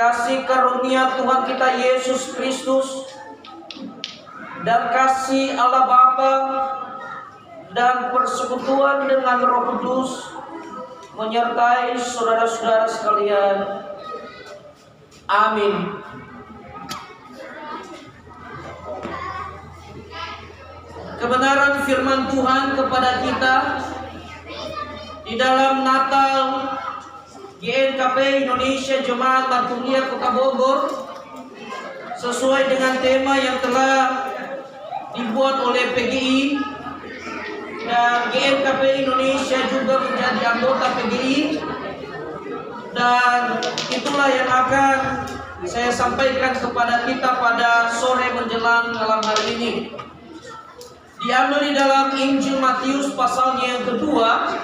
kasih karunia Tuhan kita Yesus Kristus dan kasih Allah Bapa dan persekutuan dengan Roh Kudus menyertai saudara-saudara sekalian. Amin. Kebenaran firman Tuhan kepada kita di dalam Natal GNKP Indonesia Jemaat Martunia Kota Bogor sesuai dengan tema yang telah dibuat oleh PGI, dan GNKP Indonesia juga menjadi anggota PGI, dan itulah yang akan saya sampaikan kepada kita pada sore menjelang malam hari ini. Diambil di dalam Injil Matius pasalnya yang kedua,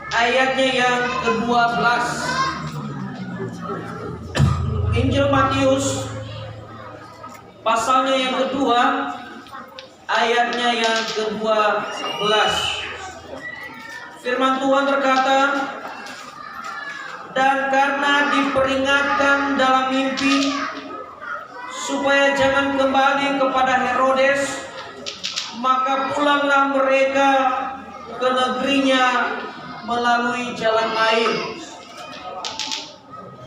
ayatnya yang ke-12. Injil Matius pasalnya yang kedua, ayatnya yang ke-12. Firman Tuhan berkata, dan karena diperingatkan dalam mimpi supaya jangan kembali kepada Herodes, maka pulanglah mereka ke negerinya melalui jalan air.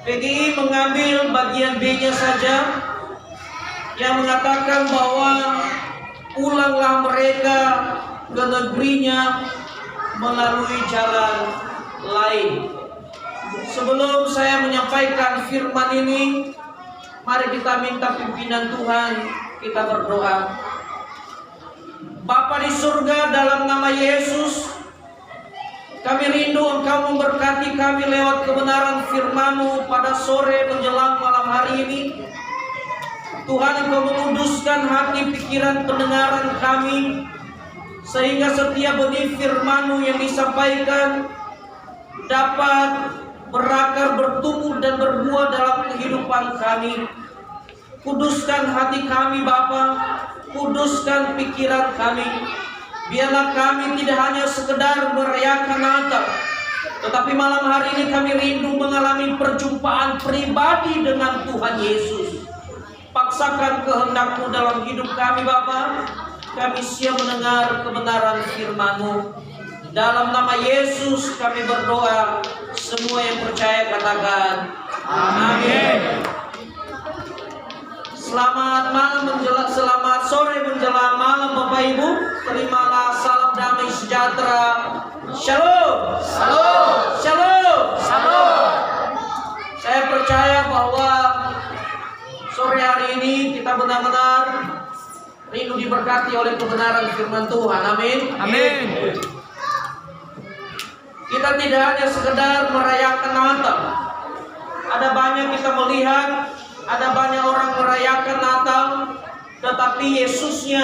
PGI mengambil bagian B-nya saja, yang mengatakan bahwa pulanglah mereka ke negerinya melalui jalan lain. Sebelum saya menyampaikan firman ini, mari kita minta pimpinan Tuhan, kita berdoa. Bapa di surga, dalam nama Yesus, kami rindu Engkau memberkati kami lewat kebenaran firman-Mu pada sore menjelang malam hari ini. Tuhan, Engkau menguduskan hati pikiran pendengaran kami, sehingga setiap benih firman-Mu yang disampaikan dapat berakar, bertumbuh dan berbuah dalam kehidupan kami. Kuduskan hati kami Bapa, kuduskan pikiran kami. Biarlah kami tidak hanya sekedar merayakan Natal, tetapi malam hari ini kami rindu mengalami perjumpaan pribadi dengan Tuhan Yesus. Paksakan kehendak-Mu dalam hidup kami Bapa. Kami siap mendengar kebenaran firman-Mu. Dalam nama Yesus kami berdoa. Semua yang percaya katakan amin. Selamat malam menjelang, selamat sore menjelang malam Bapak Ibu. Terimalah salam damai sejahtera. Shalom. Shalom. Shalom. Shalom. Saya percaya bahwa sore hari ini kita benar-benar rindu diberkati oleh kebenaran firman Tuhan. Amin. Amin. Kita tidak hanya sekedar merayakan Natal. Ada banyak kita melihat, ada banyak orang merayakan Natal, tetapi Yesusnya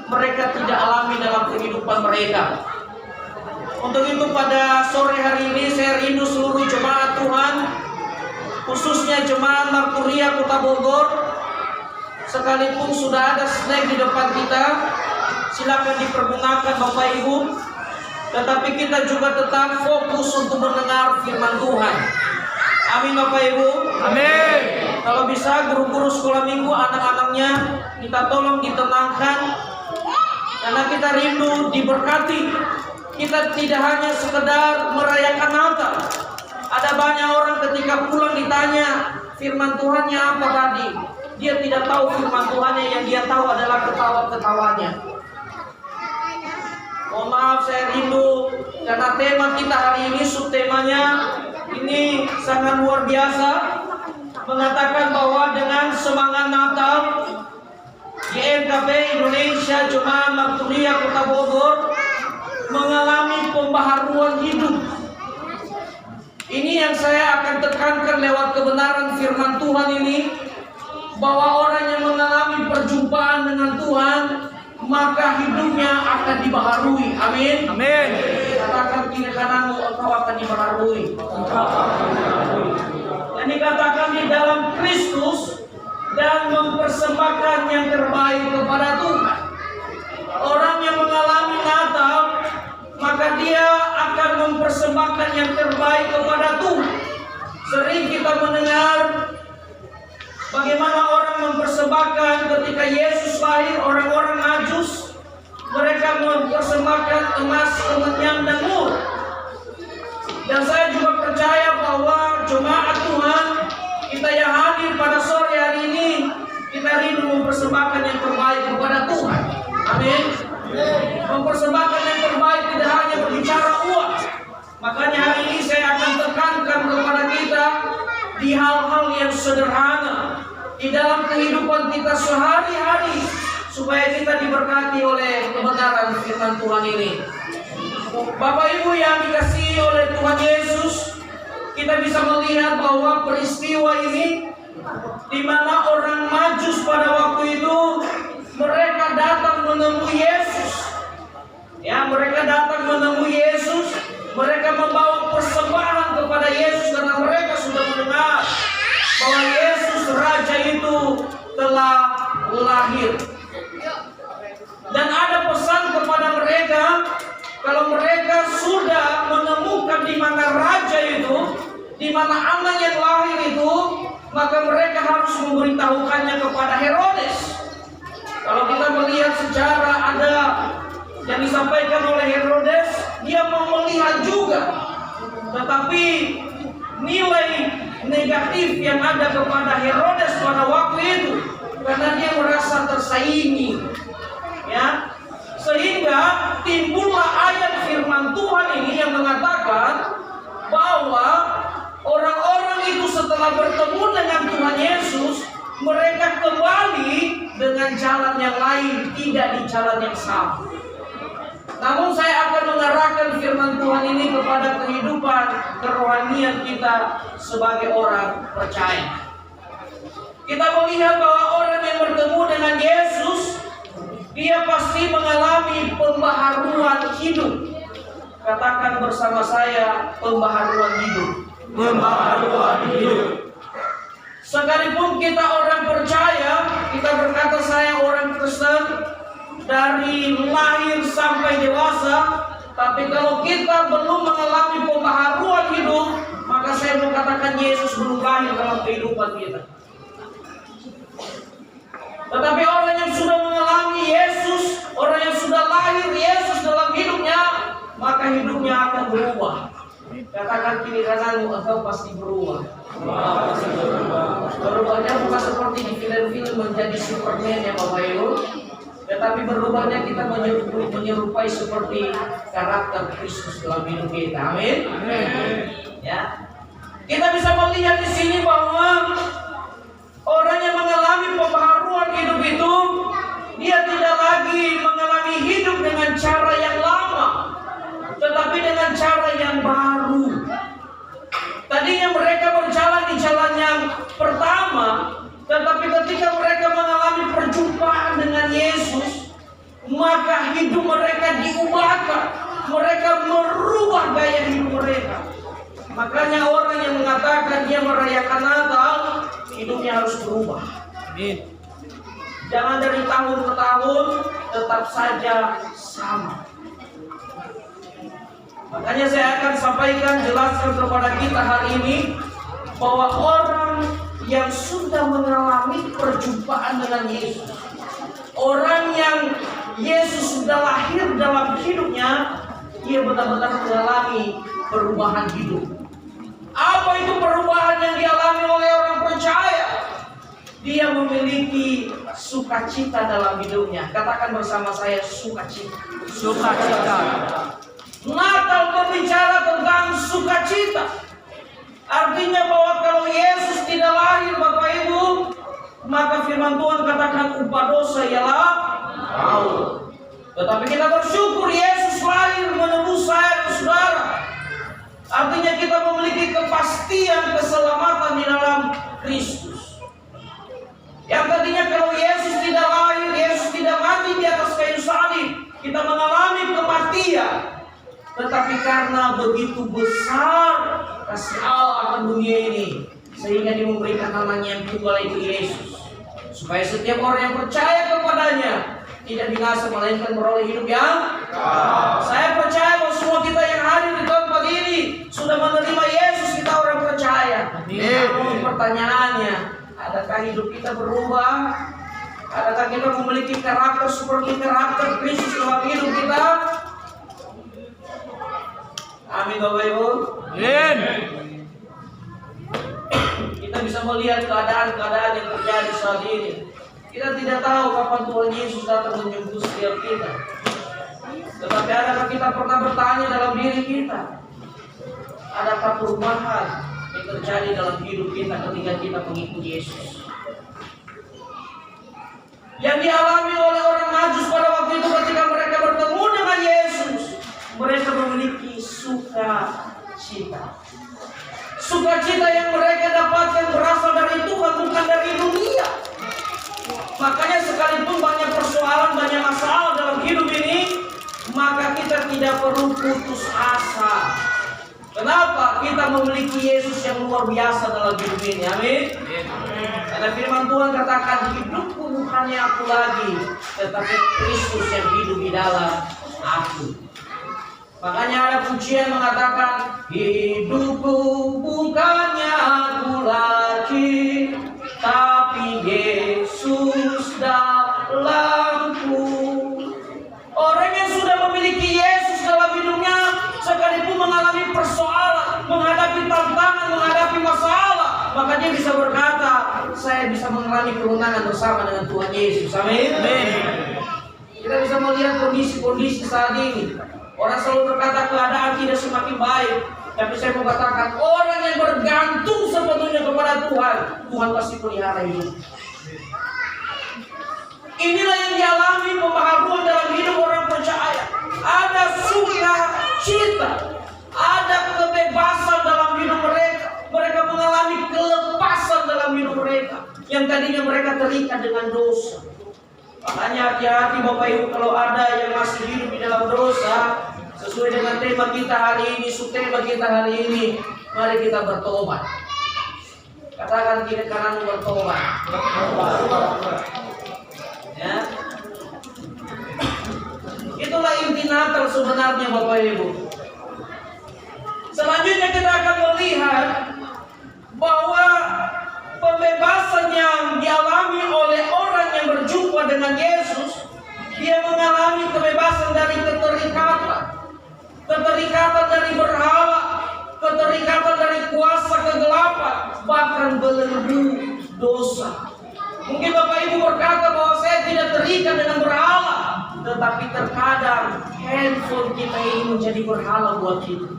mereka tidak alami dalam kehidupan mereka. Untuk itu pada sore hari ini saya rindu seluruh jemaat Tuhan, khususnya jemaat Marturia Kota Bogor, sekalipun sudah ada snack di depan kita, silakan dipergunakan Bapak Ibu. Tetapi kita juga tetap fokus untuk mendengar firman Tuhan. Amin Bapak Ibu. Amin. Kalau bisa guru-guru sekolah minggu anak-anaknya kita tolong ditenangkan, karena kita rindu diberkati. Kita tidak hanya sekedar merayakan Natal. Ada banyak orang ketika pulang ditanya firman Tuhannya apa tadi, dia tidak tahu firman Tuhannya. Yang dia tahu adalah ketawa-ketawanya. Mohon maaf, saya rindu karena tema kita hari ini, subtemanya ini sangat luar biasa, mengatakan bahwa dengan semangat Natal, GMKP Indonesia Jemaat Marturia Kota Bogor mengalami pembaharuan hidup. Ini yang saya akan tekankan lewat kebenaran firman Tuhan ini, bahwa orang yang mengalami perjumpaan dengan Tuhan, maka hidupnya akan dibaharui. Amin. Amin. Katakan kiri kananmu, engkau akan dibaharui. Dan dikatakan di dalam Kristus dan mempersembahkan yang terbaik kepada Tuhan. Orang yang mengalami Natal, maka dia akan mempersembahkan yang terbaik kepada Tuhan. Sering kita mendengar bagaimana orang mempersembahkan ketika Yesus lahir, orang-orang Majus, mereka mempersembahkan emas, kemenyan, dan mur. Dan saya juga percaya bahwa jemaat Tuhan, kita yang hadir pada sore hari ini, kita rindu mempersembahkan yang terbaik kepada Tuhan. Amin. Mempersembahkan yang terbaik tidak hanya berbicara uang. Makanya hari ini saya akan tekankan kepada kita di hal-hal yang sederhana di dalam kehidupan kita sehari-hari, supaya kita diberkati oleh kebenaran firman Tuhan ini. Bapak Ibu yang dikasihi oleh Tuhan Yesus, kita bisa melihat bahwa peristiwa ini, di mana orang Majus pada waktu itu, mereka datang menemui Yesus. Ya, mereka datang menemui Yesus, mereka membawa persembahan kepada Yesus karena mereka sudah mendengar bahwa Yesus Raja itu telah lahir. Dan ada pesan kepada mereka, kalau mereka sudah menemukan di mana Raja itu, di mana anak yang lahir itu, maka mereka harus memberitahukannya kepada Herodes. Kalau kita melihat sejarah, ada yang disampaikan oleh Herodes, dia mau melihat juga, tetapi nilai negatif yang ada kepada Herodes pada waktu itu, karena dia merasa tersaingi. Ya. Sehingga timbullah ayat firman Tuhan ini yang mengatakan bahwa orang-orang itu setelah bertemu dengan Tuhan Yesus, mereka kembali dengan jalan yang lain, tidak di jalan yang sama. Namun saya akan mengarahkan firman Tuhan ini kepada kehidupan kerohanian kita sebagai orang percaya. Kita melihat bahwa orang yang bertemu dengan Yesus, dia pasti mengalami pembaharuan hidup. Katakan bersama saya, pembaharuan hidup. Pembaharuan hidup. Sekalipun kita orang percaya, kita berkata saya orang Kristen dari lahir sampai dewasa, tapi kalau kita belum mengalami pembaharuan hidup, maka saya mau katakan Yesus belum lahir dalam kehidupan kita. Tetapi orang yang sudah mengalami Yesus, orang yang sudah lahir Yesus dalam hidupnya, maka hidupnya akan berubah. Katakan kiri kananmu, engkau pasti berubah. Berubahnya bukan seperti di film-film menjadi Superman ya Bapak Ibu, tetapi berubahnya kita menyerupai seperti karakter Kristus dalam hidup kita. Amin. Ya. Kita bisa melihat di sini bahwa orang yang mengalami pembaharuan hidup itu, dia tidak lagi mengalami hidup dengan cara yang lama, tetapi dengan cara yang baru. Tadinya mereka berjalan di jalan yang pertama, tetapi ketika mereka mengalami perjumpaan dengan Yesus, maka hidup mereka diubahkan. Mereka merubah gaya hidup mereka. Makanya orang yang mengatakan dia merayakan Natal, hidupnya harus berubah. Amin. Jangan dari tahun ke tahun tetap saja sama. Makanya saya akan sampaikan, jelaskan kepada kita hari ini bahwa orang yang sudah mengalami perjumpaan dengan Yesus, orang yang Yesus sudah lahir dalam hidupnya, dia benar-benar mengalami perubahan hidup. Apa itu perubahan yang dialami oleh orang percaya? Dia memiliki sukacita dalam hidupnya. Katakan bersama saya, sukacita. Sukacita. Natal berbicara tentang sukacita. Artinya bahwa kalau Yesus tidak lahir Bapak Ibu, maka firman Tuhan katakan upah dosa ialah maut. Tetapi kita bersyukur Yesus lahir menebus saya dan saudara. Artinya kita memiliki kepastian keselamatan di dalam Kristus. Yang tadinya kalau Yesus tidak lahir, Yesus tidak mati di atas kayu salib, kita mengalami kematian. Tetapi karena begitu besar kasih Allah akan dunia ini, sehingga Dia memberikan namanya yang tunggal itu Yesus, supaya setiap orang yang percaya kepadanya tidak binasa melainkan beroleh hidup yang Saya percaya bahwa semua kita yang hadir di tempat ini sudah menerima Yesus, kita orang percaya. Namun pertanyaannya, adakah hidup kita berubah? Adakah kita memiliki karakter seperti karakter Kristus dalam hidup kita? Amin Bapak Ibu. Amin. Kita bisa melihat keadaan-keadaan yang terjadi saat ini. Kita tidak tahu kapan Tuhan Yesus datang menjemput setiap kita. Tetapi adakah kita pernah bertanya dalam diri kita, adakah perubahan yang terjadi dalam hidup kita ketika kita mengikuti Yesus? Yang dialami oleh orang Majus pada waktu itu ketika mereka bertemu dengan Yesus, mereka memiliki sukacita. Sukacita yang mereka dapatkan berasal dari Tuhan, bukan dari dunia. Makanya sekalipun banyak persoalan, banyak masalah dalam hidup ini, maka kita tidak perlu putus asa. Kenapa? Kita memiliki Yesus yang luar biasa dalam hidup ini. Amin. Karena firman Tuhan katakan, hidupku bukannya aku lagi, tetapi Kristus yang hidup di dalam aku. Makanya ada pujian mengatakan, hidupku bukannya aku lagi, tapi Yesus dalamku. Orang yang sudah memiliki Yesus dalam hidupnya, sekalipun mengalami persoalan, menghadapi tantangan, menghadapi masalah, maka dia bisa berkata, saya bisa mengalami kemenangan bersama dengan Tuhan Yesus. Amin. Kita bisa melihat kondisi-kondisi saat ini. Orang selalu berkata keadaan tidak semakin baik. Tapi saya mau katakan, orang yang bergantung sepenuhnya kepada Tuhan, Tuhan pasti pelihara hidup. Inilah yang dialami pembaharuan dalam hidup orang percaya. Ada sukacita, ada kebebasan dalam hidup mereka. Mereka mengalami kelepasan dalam hidup mereka. Yang tadinya mereka terikat dengan dosa. Makanya hati-hati Bapak Ibu kalau ada yang masih hidup di dalam dosa. Sesuai dengan tema kita hari ini, subtema kita hari ini, mari kita bertobat. Katakan kiri kanan bertobat. Ya. Itulah inti Natal sebenarnya Bapak Ibu. Selanjutnya kita akan melihat bahwa pembebasan yang dialami oleh orang yang berjumpa dengan Yesus, dia mengalami kebebasan dari keterikatan dari berhala, keterikatan dari kuasa kegelapan, bahkan belenggu dosa. Mungkin Bapak Ibu berkata bahwa saya tidak terikat dengan berhala, tetapi terkadang handphone kita ini menjadi berhala buat kita.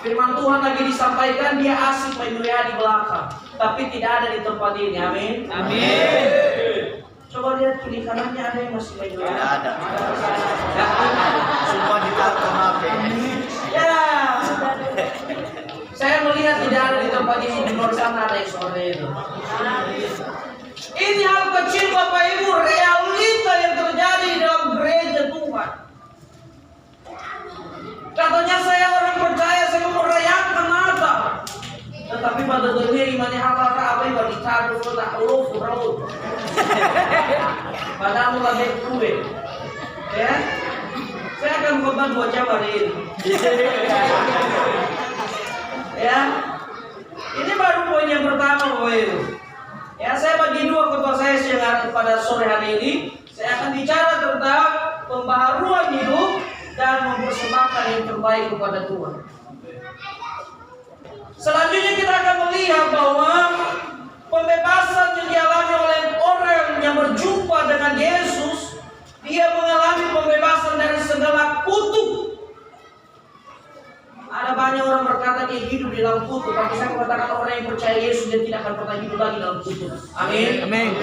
Firman Tuhan lagi disampaikan, dia asik main di belakang, tapi tidak ada di tempat ini. Amin. Amin. Coba lihat kiri kanannya, ada yang masih main Tidak ada. Semua ditaruh HP. Ya. Saya melihat tidak ada di tempat ini, di luar sana ada yang seperti itu. Ini hal kecil Bapak Ibu, realita yang terjadi dalam gereja Tuhan. Katanya saya orang percaya, saya mau merayakan Natal. Tetapi pada dunia imannya apa apa yang dicari tak ulur. Padahal mulai kue. Ya. Saya akan khotbah 2 jam hari ini. Ya. Ini baru poin yang pertama Bapak Ibu. Ya, saya bagi 2 khotbah saya siang pada sore hari ini. Saya akan bicara tentang pembaharuan hidup dan mempersembahkan yang terbaik kepada Tuhan. Selanjutnya kita akan melihat bahwa pembebasan yang dialami oleh orang yang berjumpa dengan Yesus, dia mengalami pembebasan dari segala kutuk. Ada banyak orang berkata dia hidup di dalam kutuk, tapi saya mengatakan orang yang percaya Yesus dia tidak akan pernah hidup lagi dalam kutuk. Amin. Amin.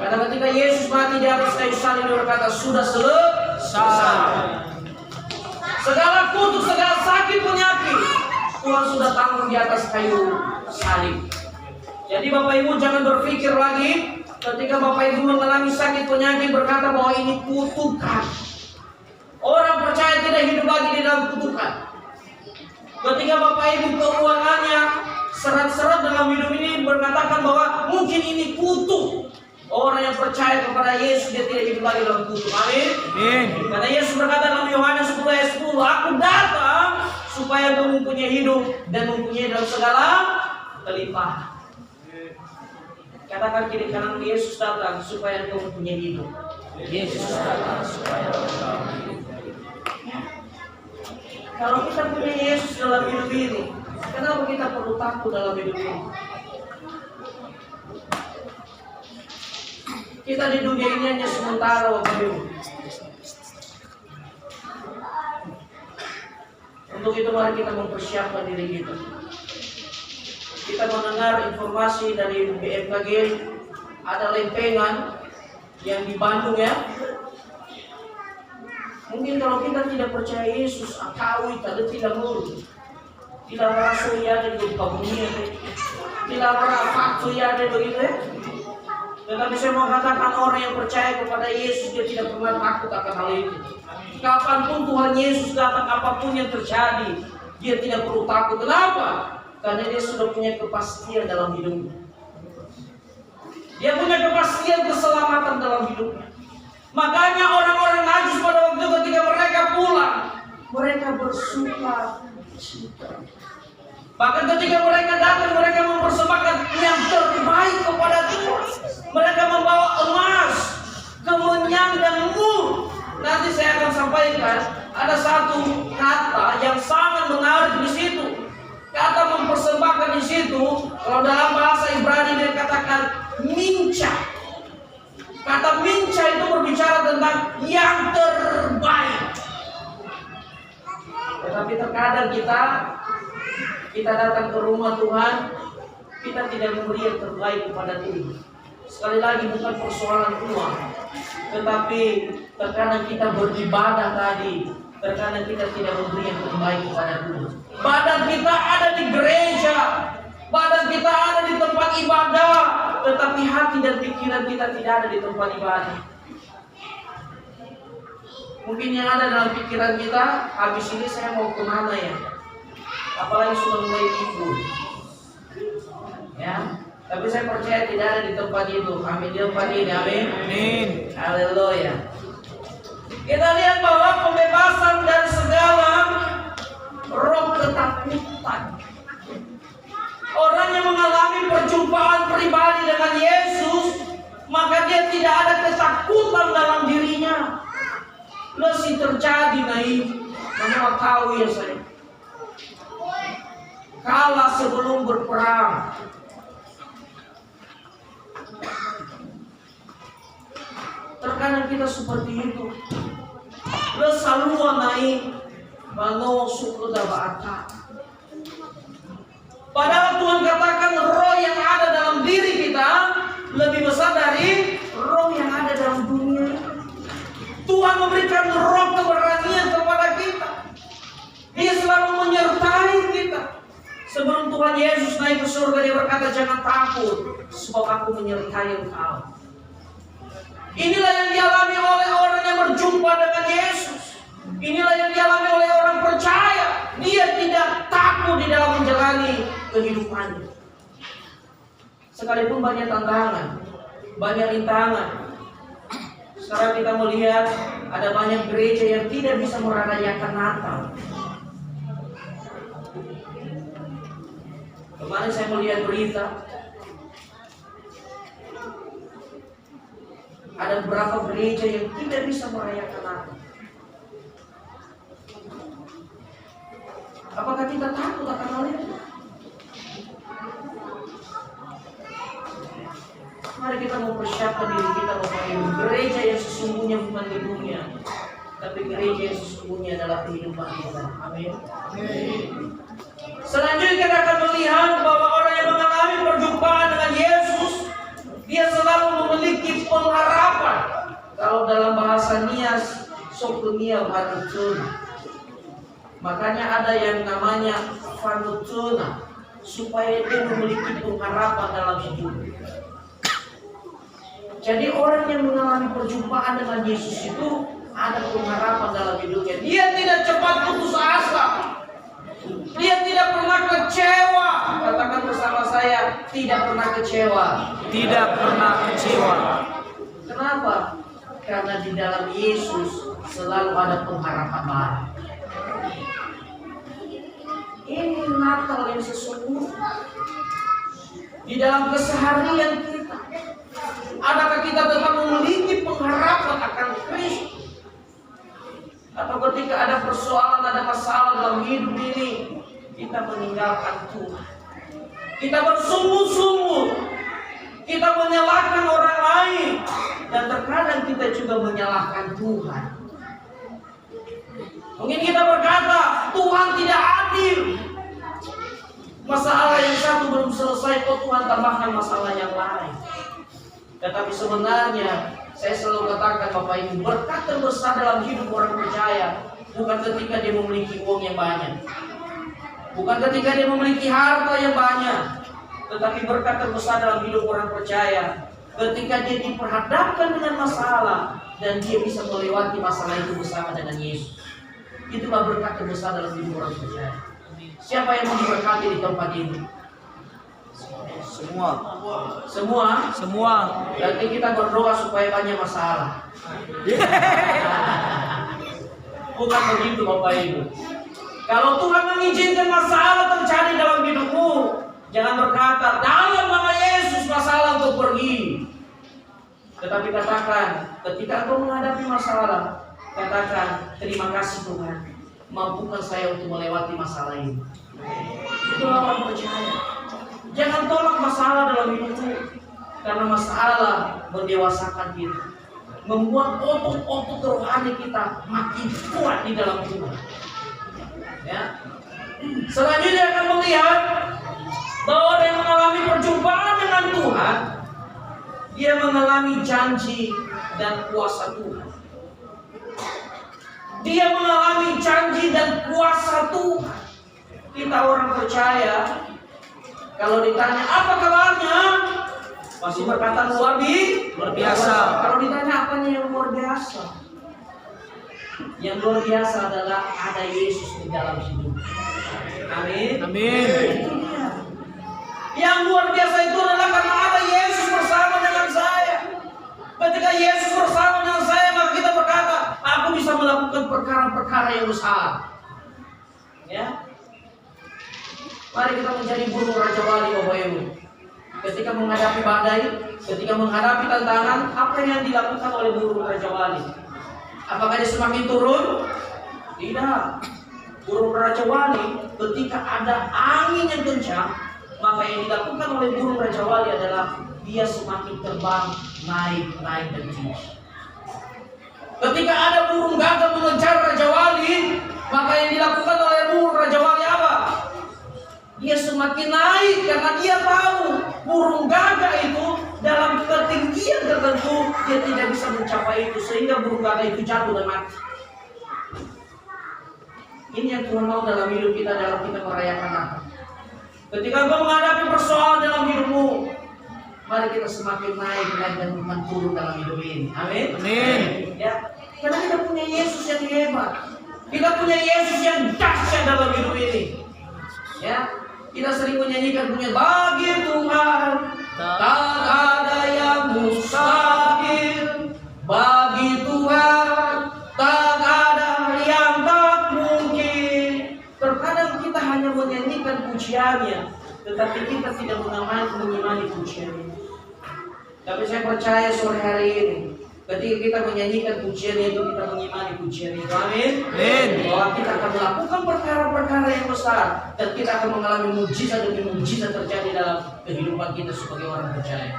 Karena ketika Yesus mati di atas kayu salib, dia berkata sudah selesai. Segala kutuk, segala sakit penyakit, Tuhan sudah tanggung di atas kayu salib. Jadi Bapak Ibu jangan berpikir lagi ketika Bapak Ibu mengalami sakit penyakit berkata bahwa ini kutukan. Orang percaya tidak hidup lagi di dalam kutukan. Ketika Bapak Ibu keuangannya serat-serat dalam hidup ini berkatakan bahwa mungkin ini kutuk. Orang yang percaya kepada Yesus dia tidak hidup lagi dalam kutuk. Amin. Karena Yesus berkata dalam Yohanes 10 ayat 10, aku datang supaya engkau mempunyai hidup dan mempunyai dalam segala kelimpahan. Katakan kiri kanan, Yesus datang supaya engkau mempunyai hidup. Yesus datang supaya engkau mempunyai hidup. Kalau kita punya Yesus dalam hidup ini, kenapa kita perlu takut dalam hidup ini? Kita di dunia ini hanya sementara Bapak Ibu. Untuk itu mari kita mempersiapkan diri kita. Kita mendengar informasi dari BMKG ada lempengan yang di Bandung ya. Mungkin kalau kita tidak percaya Yesus, akawi tidak mulu. Tidak merasa ia ada di kabunya, tidak merasa ia ada begitu ya. Tetapi saya mau katakan orang yang percaya kepada Yesus dia tidak pernah takut akan hal itu. Kapanpun Tuhan Yesus datang, apapun yang terjadi, dia tidak perlu takut. Kenapa? Karena dia sudah punya kepastian dalam hidupnya. Dia punya kepastian keselamatan dalam hidupnya. Makanya orang-orang najis pada waktu ketika mereka pulang, mereka bersuka cita. Bahkan ketika mereka datang, mereka mempersembahkan yang terbaik kepada Tuhan. Mereka membawa emas, kemenyan dan mur. Nanti saya akan sampaikan ada satu kata yang sangat menarik di situ. Kata mempersembahkan di situ Kalau dalam bahasa Ibrani dia katakan minca. Kata minca itu berbicara tentang yang terbaik. Tetapi terkadang kita datang ke rumah Tuhan, kita tidak memberi yang terbaik kepada Tuhan. Sekali lagi bukan persoalan uang, tetapi terkadang kita beribadah tadi, terkadang kita tidak memberi yang terbaik kepada Tuhan. Badan kita ada di gereja, badan kita ada di tempat ibadah, tetapi hati dan pikiran kita tidak ada di tempat ibadah. Mungkin yang ada dalam pikiran kita, habis ini saya mau kemana ya? Apalagi sudah mulai libur. Ya, tapi saya percaya tidak ada di tempat itu. Amin di tempat ini, amin. Amin. Haleluya. Kita lihat bahwa pembebasan dari segala roh ketakutan. Orang yang mengalami perjumpaan pribadi dengan Yesus, maka dia tidak ada ketakutan dalam dirinya. Masih terjadi naik, mana tahu ya saya. Kalah sebelum berperang. Terkadang kita seperti itu. Lesalua naik, bangau suku dabata. Padahal Tuhan katakan roh yang ada dalam diri kita lebih besar dari roh yang ada dalam dunia. Tuhan memberikan roh keberanian kepada kita. Dia selalu menyertai kita. Sebelum Tuhan Yesus naik ke surga, dia berkata, jangan takut, sebab aku menyertai engkau. Inilah yang dialami oleh orang yang berjumpa dengan Yesus. Inilah yang dialami oleh orang percaya. Dia tidak takut di dalam menjalani kehidupannya. Sekalipun banyak tantangan, banyak rintangan. Sekarang kita melihat ada banyak gereja yang tidak bisa merayakan Natal. Kemarin saya melihat berita, ada beberapa gereja yang tidak bisa merayakan Natal. Apakah kita takut akan hal itu? Mari kita mempersiapkan diri kita untuk gereja yang sesungguhnya bukan di dunia, tapi gereja yang sesungguhnya adalah kehidupan kita. Amin. Selanjutnya kita akan melihat bahwa orang yang mengalami perjumpaan dengan Yesus, dia selalu memiliki pengharapan. Kalau dalam bahasa Nias, sokunia vanutuna. Makanya ada yang namanya vanutuna, supaya dia memiliki pengharapan dalam hidup. Jadi orang yang mengalami perjumpaan dengan Yesus itu ada pengharapan dalam hidupnya. Dia tidak cepat putus asa. Dia tidak pernah kecewa. Katakan bersama saya, tidak pernah kecewa. Tidak pernah kecewa. Kenapa? Karena di dalam Yesus selalu ada pengharapan baru. Ini Natal yang sesungguhnya. Di dalam keseharian kita, adakah kita tetap memiliki pengharapan akan Kristus? Atau ketika ada persoalan, ada masalah dalam hidup ini, kita meninggalkan Tuhan. Kita bersungguh-sungguh, kita menyalahkan orang lain, dan terkadang kita juga menyalahkan Tuhan. Mungkin kita berkata, Tuhan tidak adil. Masalah yang satu belum selesai, kok Tuhan tambahkan masalah yang lain. Tetapi sebenarnya saya selalu katakan Bapak Ibu, berkat terbesar dalam hidup orang percaya bukan ketika dia memiliki uang yang banyak, bukan ketika dia memiliki harta yang banyak, tetapi berkat terbesar dalam hidup orang percaya ketika dia diperhadapkan dengan masalah dan dia bisa melewati masalah itu bersama dengan Yesus. Itulah berkat terbesar dalam hidup orang percaya. Siapa yang mau diberkati di tempat ini? Semua. Berarti kita berdoa supaya banyak masalah. Bukan begitu Bapak Ibu. Kalau Tuhan mengizinkan masalah terjadi dalam hidupmu, jangan berkata dalam nama Yesus masalah untuk pergi. Tetapi katakan, ketika engkau menghadapi masalah, katakan terima kasih Tuhan, mampukan saya untuk melewati masalah ini. Itulah orang percaya. Jangan tolak masalah dalam hidupmu, karena masalah mendewasakan kita, membuat otot-otot rohani kita makin kuat di dalam Tuhan. Ya. Selanjutnya akan melihat bahwa orang yang mengalami perjumpaan dengan Tuhan, dia mengalami janji dan kuasa Tuhan. Dia mengalami janji dan kuasa Tuhan. Kita orang percaya, kalau ditanya apa kabarnya, pasti berkata luar biasa. Kalau ditanya apanya yang luar biasa, yang luar biasa adalah ada Yesus di dalam hidup. Amin. Amin. Itu dia. Yang luar biasa itu adalah karena ada Yesus bersama dengan saya. Ketika Yesus bersama dengan saya, maka kita berkata, aku bisa melakukan perkara-perkara yang besar. Ya. Mari kita menjadi burung Raja Wali, Bapak Ibu. Ketika menghadapi badai, ketika menghadapi tantangan, apa yang dilakukan oleh burung Raja Wali? Apakah dia semakin turun? Tidak. Burung Raja Wali, ketika ada angin yang kencang, maka yang dilakukan oleh burung Raja Wali adalah dia semakin terbang, naik dan tinggi. Ketika ada burung gagak mengejar Raja Wali, maka yang dilakukan oleh burung Raja Wali apa? Dia semakin naik karena dia tahu burung gagak itu dalam ketinggian tertentu dia tidak bisa mencapai itu, sehingga burung gagak itu jatuh dan mati. Ini yang Tuhan mau dalam hidup kita, dalam kita merayakan Natal. Ketika engkau menghadapi persoalan dalam hidupmu, mari kita semakin naik dan Tuhan turun dalam hidup ini. Amin. Amin. Ya, karena kita punya Yesus yang hebat. Kita punya Yesus yang dahsyat dalam hidup ini. Ya, kita sering menyanyikan punya bagi Tuhan tak ada yang mustahil, bagi Tuhan tak ada yang tak mungkin. Terkadang kita hanya menyanyikan pujiannya, tetapi kita tidak mengimani pujiannya. Tapi saya percaya sore hari ini, ketika kita menyanyikan pujian itu, kita mengimani pujian itu. Amin. Amin. Bahwa kita akan melakukan perkara-perkara yang besar, dan kita akan mengalami mujizat demi mujizat terjadi dalam kehidupan kita sebagai orang percaya.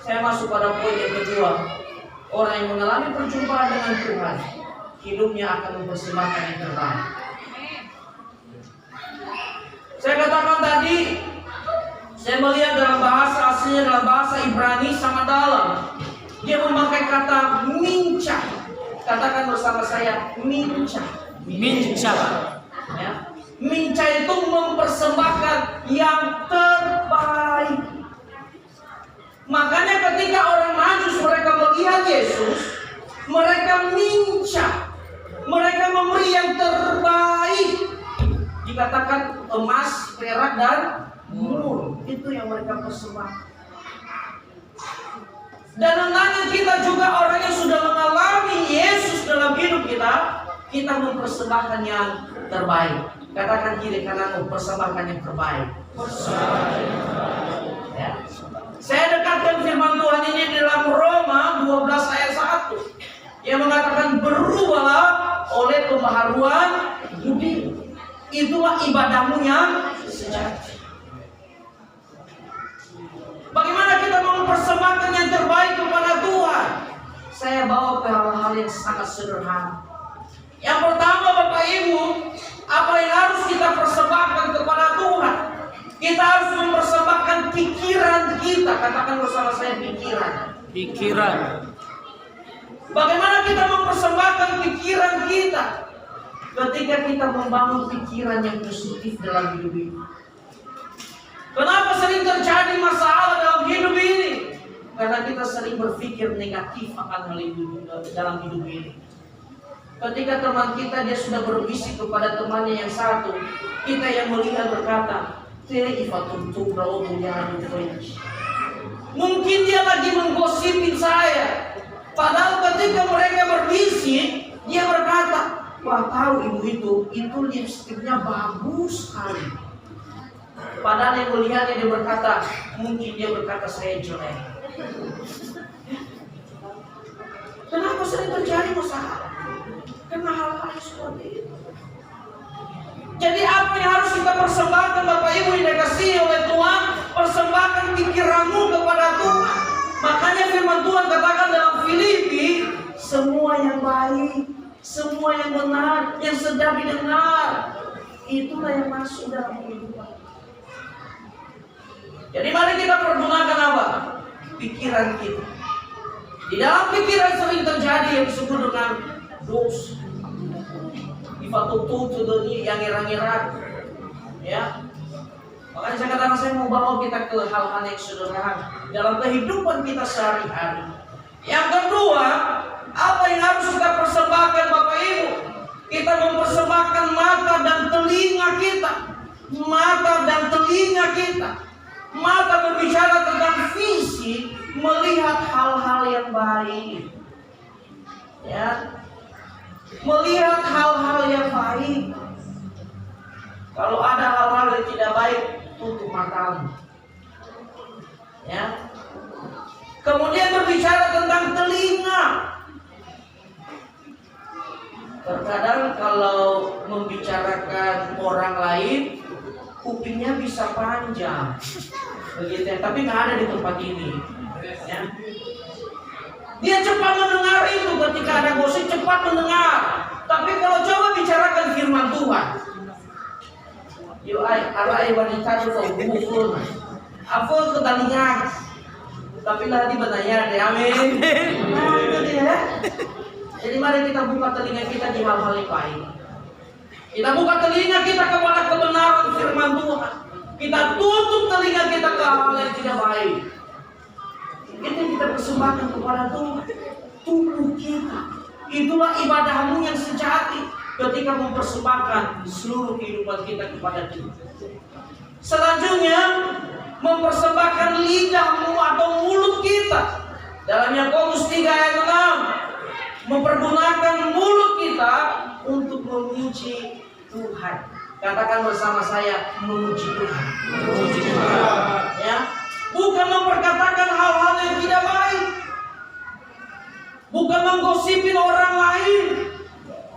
Saya masuk pada poin yang kedua. Orang yang mengalami perjumpaan dengan Tuhan, hidupnya akan mempersembahkan yang terbaik. Saya katakan tadi, saya melihat dalam bahasa aslinya, dalam bahasa Ibrani sangat dalam. Dia memakai kata minca. Katakan bersama saya, minca. Minca. Ya. Minca itu mempersembahkan yang terbaik. Makanya ketika orang Majus mereka melihat Yesus, mereka minca. Mereka memberi yang terbaik. Dikatakan emas, perak, dan mur. Itu yang mereka persembahkan. Dan hendaknya kita juga orang yang sudah mengalami Yesus dalam hidup kita, kita mempersembahkan yang terbaik. Katakan kiri kanan, mempersembahkan yang terbaik. Ya. Saya dekatkan firman Tuhan ini di dalam Roma 12 ayat 1. Yang mengatakan berubahlah oleh pembaharuan budi. Itulah ibadahmu yang sejati. Bagaimana kita mau mempersembahkan yang terbaik kepada Tuhan? Saya bawa ke hal-hal yang sangat sederhana. Yang pertama, Bapak Ibu, apa yang harus kita persembahkan kepada Tuhan? Kita harus mempersembahkan pikiran kita. Katakan bersama saya, pikiran. Pikiran. Bagaimana kita mempersembahkan pikiran kita? Ketika kita membangun pikiran yang positif dalam hidup ini. Kenapa sering terjadi masalah dalam hidup ini? Karena kita sering berpikir negatif akan hal itu dalam hidup ini. Ketika teman kita dia sudah berbisik kepada temannya yang satu, kita yang melihat berkata, mungkin dia lagi menggosipin saya. Padahal ketika mereka berbisik, dia berkata, wah tahu ibu itu lipstiknya bagus sekali. Padahal yang melihatnya dia berkata, mungkin dia berkata saya jelek. Kenapa sering terjadi masalah? Karena hal-hal seperti itu. Jadi apa yang harus kita persembahkan Bapak Ibu yang dikasihi oleh Tuhan? Persembahkan pikiranmu kepada Tuhan. Makanya firman Tuhan katakan dalam Filipi, semua yang baik, semua yang benar, yang sedap didengar, itulah yang masuk dalam kehidupan. Jadi mari kita pergunakan apa? Pikiran kita. Di dalam pikiran sering terjadi yang disebut dengan dosa. Ifatutu tudoni yang ngira-ngira, ya. Makanya saya katakan saya mau bawa kita ke hal-hal yang sederhana dalam kehidupan kita sehari-hari. Yang kedua, apa yang harus kita persembahkan Bapak Ibu? Kita mempersembahkan mata dan telinga kita. Mata dan telinga kita. Mata berbicara tentang visi, melihat hal-hal yang baik, ya, melihat hal-hal yang baik. Kalau ada hal-hal yang tidak baik, tutup matamu, ya. Kemudian berbicara tentang telinga. Terkadang kalau membicarakan orang lain, kupingnya bisa panjang, begitu ya. Tapi nggak ada di tempat ini, ya. Dia cepat mendengar itu, ketika ada gosip cepat mendengar. Tapi kalau coba bicarakan firman Tuhan, yo arai wanita itu bukul, apa kedalingan. Tapi lah di benanya deh, amin. Nah, itu dia. Jadi mari kita buka telinga kita di hal-hal yang baik. Kita buka telinga kita kepada kebenaran firman Tuhan. Kita tutup telinga kita ke hal yang tidak baik. Itu yang kita persembahkan kepada Tuhan. Tubuh kita. Itulah ibadahmu yang sejati ketika mempersembahkan seluruh kehidupan kita kepada Tuhan. Selanjutnya, mempersembahkan lidahmu atau mulut kita. Dalam Yakobus 3 ayat 6, mempergunakan mulut kita untuk memuji Tuhan. Katakan bersama saya, memuji Tuhan. Memuji Tuhan. Ya, bukan memperkatakan hal-hal yang tidak baik, bukan menggosipin orang lain,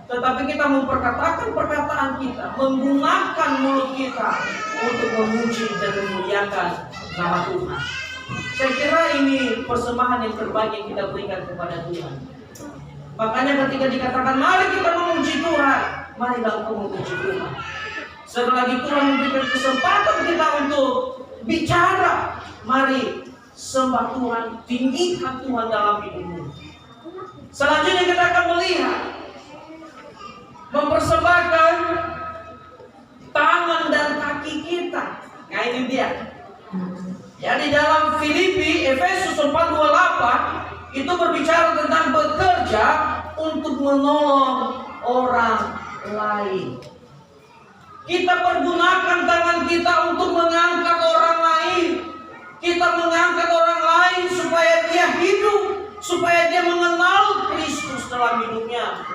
tetapi kita memperkatakan perkataan kita, menggunakan mulut kita untuk memuji dan memuliakan nama Tuhan. Saya kira ini persembahan yang terbaik yang kita berikan kepada Tuhan. Makanya ketika dikatakan mari kita memuji Tuhan, mari kita memuji Tuhan. Setelah itu Tuhan memberikan kesempatan kita untuk bicara, mari sembah Tuhan, tinggikan Tuhan dalam hidupmu. Selanjutnya kita akan melihat mempersembahkan tangan dan kaki kita. Nah ini dia. Ya, di dalam Filipi Efesus 4:28 itu berbicara tentang bekerja untuk menolong orang lain. Kita pergunakan tangan kita untuk mengangkat orang lain. Kita mengangkat orang lain supaya dia hidup, supaya dia mengenal Kristus dalam hidupnya.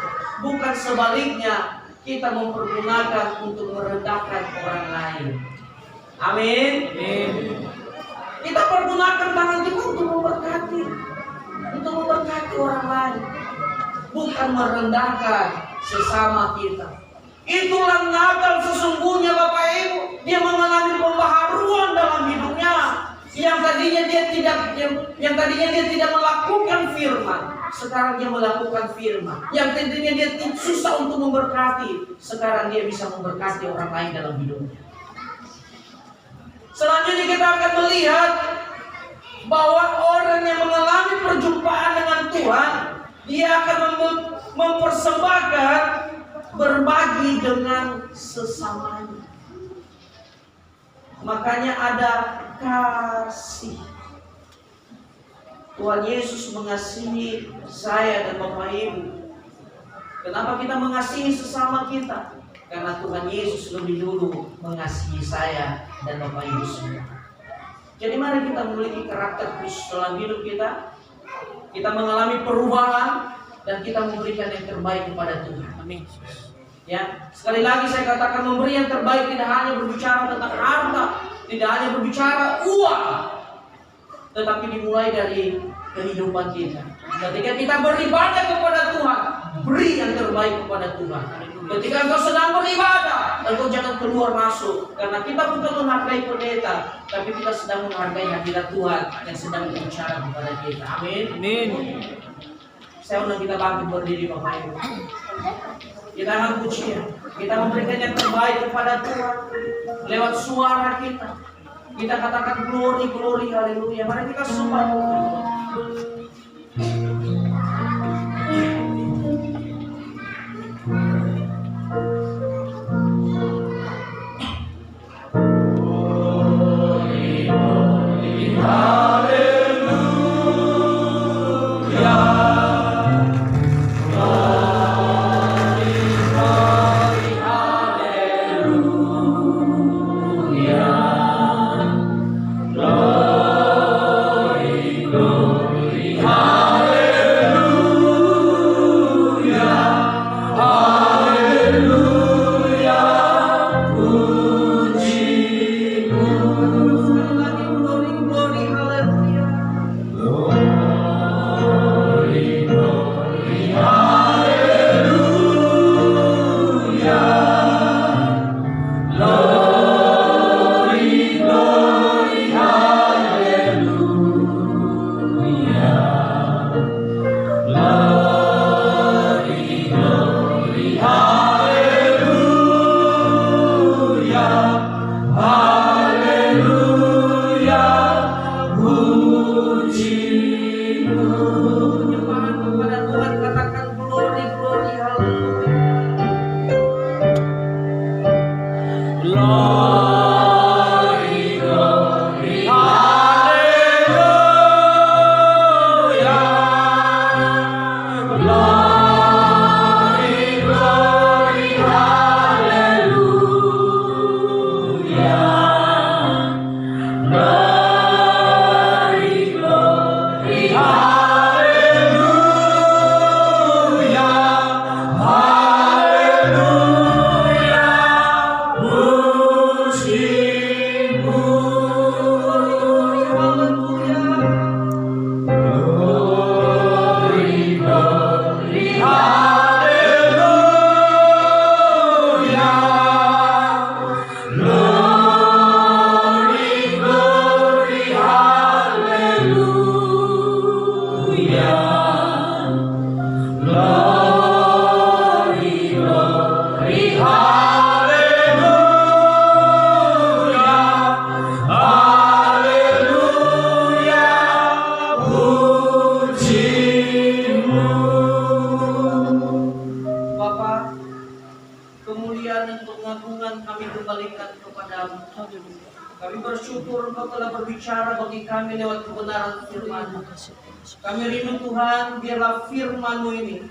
Bukan sebaliknya, kita mempergunakan untuk merendahkan orang lain. Amin. Kita pergunakan tangan kita untuk memberkati orang lain, bukan merendahkan sesama kita. Itulah Natal sesungguhnya Bapak Ibu. Dia mengalami pembaharuan dalam hidupnya. Yang tadinya dia tidak melakukan firman, sekarang dia melakukan firman. Yang tadinya dia susah untuk memberkati, sekarang dia bisa memberkati orang lain dalam hidupnya. Selanjutnya kita akan melihat bahwa orang yang mengalami perjumpaan dengan Tuhan, dia akan mempersembahkan berbagi dengan sesamanya. Makanya ada kasih. Tuhan Yesus mengasihi saya dan Bapak Ibu. Kenapa kita mengasihi sesama kita? Karena Tuhan Yesus lebih dulu mengasihi saya dan Bapak Ibu semua. Jadi mari kita memiliki karakter Kristus dalam hidup kita. Kita mengalami perubahan dan kita memberikan yang terbaik kepada Tuhan. Amin. Ya, sekali lagi saya katakan memberi yang terbaik tidak hanya berbicara tentang harta, tidak hanya berbicara uang, tetapi dimulai dari kehidupan kita. Ketika kita beribadah kepada Tuhan, beri yang terbaik kepada Tuhan. Ketika engkau sedang beribadah, engkau jangan keluar masuk. Karena kita bukan menghargai pendeta, tapi kita sedang menghargai hadirat Tuhan yang sedang berbicara kepada kita. Amin. Amin. Saya undang kita bangkit berdiri Bapak Ibu. Kita akan pujian. Kita memberikan yang terbaik kepada Tuhan lewat suara kita. Kita katakan glory, glory, haleluya. Mari kita sembah. Kami bersyukur Engkau telah berbicara bagi kami lewat kebenaran firman. Kami rindu Tuhan, biarlah firman-Mu ini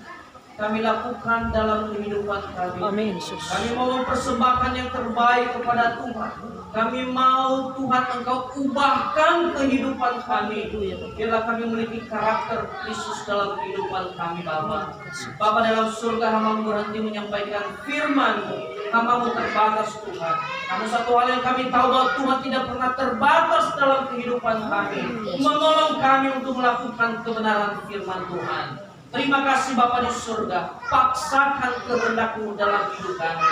kami lakukan dalam kehidupan kami. Amin. Kami mau mempersembahkan yang terbaik kepada Tuhan. Kami mau Tuhan Engkau ubahkan kehidupan kami. Biarlah kami memiliki karakter Kristus dalam kehidupan kami, Bapa. Bapa dalam surga, hamba-Mu berhenti menyampaikan firman-Mu. Hamba-Mu terbatas, Tuhan. Namun satu hal yang kami tahu, bahwa Tuhan tidak pernah terbatas dalam kehidupan kami. Menolong kami untuk melakukan kebenaran firman Tuhan. Terima kasih Bapa di surga. Paksakan kehendak-Mu dalam hidup kami.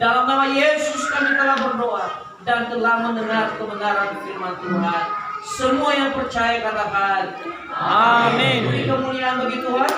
Dalam nama Yesus kami telah berdoa dan telah mendengar kebenaran firman Tuhan. Semua yang percaya katakan amin. Beri kemuliaan bagi Tuhan.